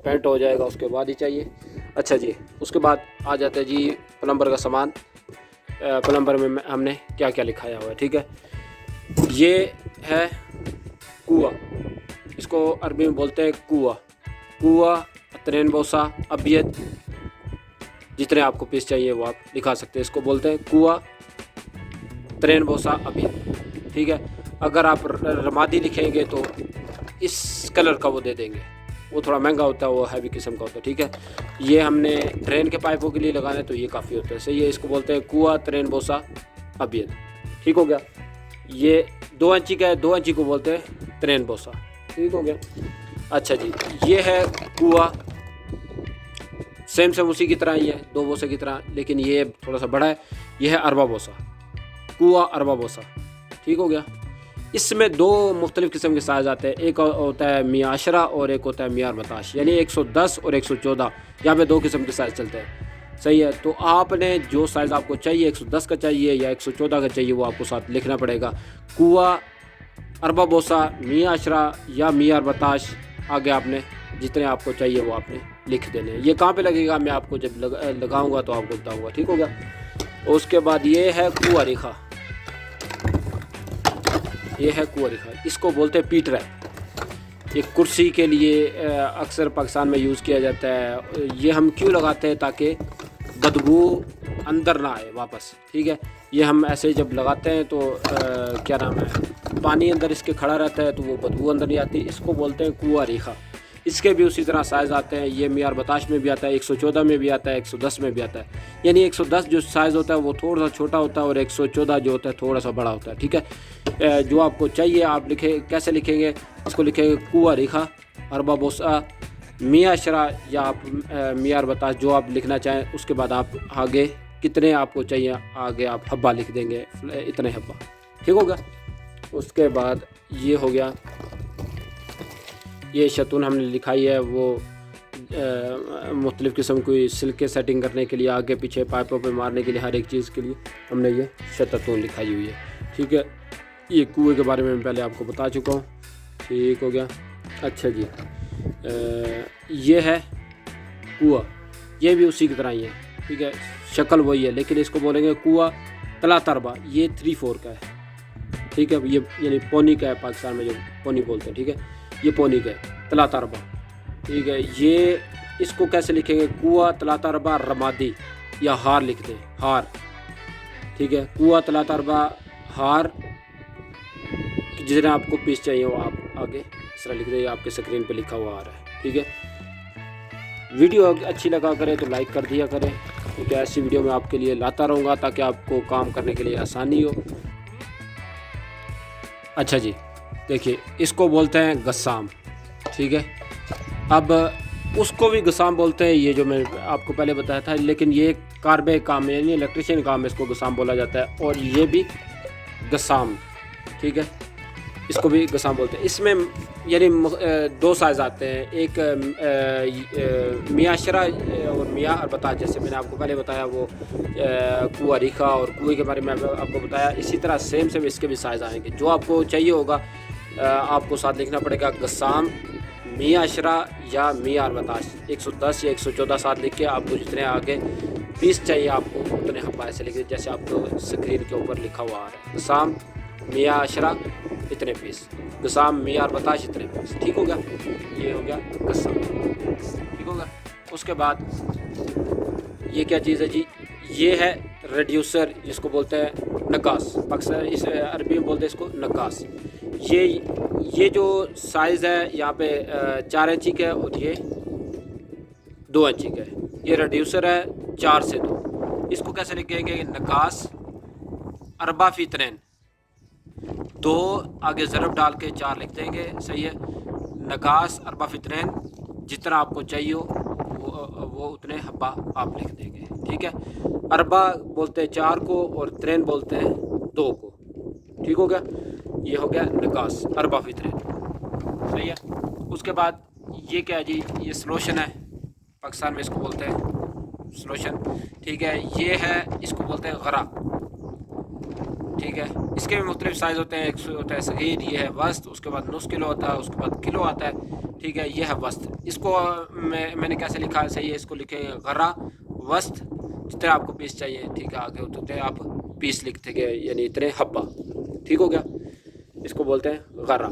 Paint हो जाएगा उसके बाद ही चाहिए। अच्छा जी, उसके बाद आ जाता है जी प्लम्बर का सामान। प्लम्बर में हमने क्या क्या लिखाया हुआ है, ठीक है। ये है कुआ, इसको अरबी में बोलते हैं कुआ। कुआ, अतरेन बोसा, अबियत, जितने आपको पीस चाहिए वो आप लिखा सकते हैं। इसको बोलते हैं कुआ, तरेन बोसा, अबियत, ठीक है। अगर आप रमादी लिखेंगे तो इस कलर का वो दे देंगे, वो थोड़ा महंगा होता है, वो हैवी किस्म का होता है, ठीक है। ये हमने ड्रेन के पाइपों के लिए लगाना है तो ये काफ़ी होता है, सही है। इसको बोलते हैं कुआ, तरेन बोसा, अबियत, ठीक हो गया। ये 2 इंची का है, 2 इंची को बोलते हैं तरेन बोसा, ठीक हो गया। अच्छा जी, ये है कुआ, सेम उसी की तरह ही है, 2 बोसे की तरह, लेकिन ये थोड़ा सा बड़ा है। ये है अरबा बोसा, कुआ अरबा बोसा, ठीक हो गया। इसमें 2 मुख्तलिफ़ किस्म के साइज़ आते हैं, एक होता है मियाँ अशरा और एक होता है मियाँ अरबताश, यानी 110 और 114, यहाँ पे 2 किस्म के साइज़ चलते हैं, सही है। तो आपने जो साइज़ आपको चाहिए, 110 का चाहिए या 114 का चाहिए, वो आपको साथ लिखना पड़ेगा। कुआ, अरबा बोसा, मियाँ अशरा या मियाँ अरबताश, आगे आपने जितने आपको चाहिए वो आपने लिख देने हैं। ये कहाँ पे लगेगा मैं आपको जब लगाऊंगा तो आपको बताऊंगा, ठीक हो गया। उसके बाद ये है कुआ रेखा, ये है कुआ रेखा, इसको बोलते हैं पीट रैप। ये कुर्सी के लिए अक्सर पाकिस्तान में यूज़ किया जाता है। ये हम क्यों लगाते हैं, ताकि बदबू अंदर ना आए वापस, ठीक है। ये हम ऐसे जब लगाते हैं तो क्या नाम है, पानी अंदर इसके खड़ा रहता है तो वो बदबू अंदर नहीं आती। इसको बोलते हैं कुआ रेखा। इसके भी उसी तरह साइज़ आते हैं, ये मियाँ अरबताश में भी आता है, 114 में भी आता है, 110 में भी आता है। यानी 110 जो साइज़ होता है वो थोड़ा सा छोटा होता है और 114 जो होता है थोड़ा सा बड़ा होता है, ठीक है। जो आपको चाहिए आप लिखे, कैसे लिखेंगे, इसको लिखेंगे कुआ रेखा, अरबा बोसा, मियाँ अशरा या आप मियाँ अरबताश, जो आप लिखना चाहें। उसके बाद आप आगे कितने आपको चाहिए, आगे आप हब्बा लिख देंगे, इतने हब्बा, ठीक होगा। उसके बाद ये हो गया, ये शतून हमने लिखाई है, वो मुख्तलिफ़ किस्म की सिल्क के सेटिंग करने के लिए, आगे पीछे पाइपों पे मारने के लिए, हर एक चीज़ के लिए हमने ये शतून लिखाई हुई है, ठीक है। ये कुएं के बारे में मैं पहले आपको बता चुका हूँ, ठीक हो गया। अच्छा जी, ये है कुआ, ये भी उसी की तरह ही है, ठीक है, शक्ल वही है, लेकिन इसको बोलेंगे कुआ तला तरबा। ये 3/4 का है, ठीक है। ये यानी पौनी का है, पाकिस्तान में जो पौनी बोलते हैं, ठीक है। ये पौनी का है, तला तरबा, ठीक है। ये इसको कैसे लिखेंगे, कुआ तला तरबा रमादी या हार लिख दें, हार, ठीक है। कुआ तला तरबा हार, जितने आपको पीस चाहिए वो आप आगे इस तरह लिख दें, आपके स्क्रीन पे लिखा हुआ आ रहा है, ठीक है। वीडियो अच्छी लगा करें तो लाइक कर दिया करें, क्योंकि ऐसी वीडियो मैं आपके लिए लाता रहूँगा ताकि आपको काम करने के लिए आसानी हो। अच्छा जी, देखिए, इसको बोलते हैं गस्साम, ठीक है। अब उसको भी गस्साम बोलते हैं, ये जो मैं आपको पहले बताया था, लेकिन ये कारबे काम यानी इलेक्ट्रिशियन काम में इसको गस्साम बोला जाता है, और ये भी गस्साम, ठीक है, इसको भी गस्साम बोलते हैं। इसमें यानी 2 साइज़ आते हैं, एक मियाँ अशरा और मियाँ अरबताश, जैसे मैंने आपको पहले बताया वो कुआ रेखा और कुएं के बारे में आपको बताया। इसी तरह सेम इसके भी साइज़ आएंगे। जो आपको चाहिए होगा आपको साथ लिखना पड़ेगा गस्साम, मियाँ अशरा या मियाँ अरबताश, 110 या 114 साथ लिख के आपको जितने आगे पीस चाहिए आपको उतने हब्बा ऐसे लिख, जैसे आपको स्क्रीन के ऊपर लिखा हुआ आ रहा है, गस्साम मियाँ अशरा इतने पीस, गस्साम मियाँ अरबताश इतने पीस, ठीक हो गया। ये हो गया गस्साम, ठीक होगा। उसके बाद ये क्या चीज़ है जी, ये है रेड्यूसर, जिसको बोलते हैं नकास, अक्सर इस अरबी में बोलते हैं इसको नकास। ये जो साइज़ है यहाँ पे 4 इंची का है और ये 2 इंची का है। ये रेड्यूसर है 4 से 2। इसको कैसे लिखेंगे, नकास अरबा फी तरेन, 2 आगे ज़रब डाल के 4 लिख देंगे, सही है। नकास अरबा फी तरेन, जितना आपको चाहिए वो उतने हब्बा आप लिख देंगे, ठीक है। अरबा बोलते हैं 4 को और तरेन बोलते हैं 2 को, ठीक हो गया। ये हो गया नकास अरबा फी तरेन, सही है। उसके बाद ये क्या है जी, ये सलोशन है, पाकिस्तान में इसको बोलते हैं सलोशन, ठीक है। ये है, इसको बोलते हैं गरा, ठीक है। इसके भी मुख्तलिफ साइज़ होते हैं, एक होता है सग़ीर, ये है वस्त, उसके बाद नुस किलो होता है, उसके बाद किलो आता है, ठीक है। ये है वस्त। इसको मैंने कैसे लिखा है सही है, इसको लिखेंगे गर्रा वस्त, जितने आपको पीस चाहिए, ठीक है। आगे उतने आप पीस लिखते गए, यानी इतने हब्बा, ठीक हो गया। इसको बोलते हैं गर्रा।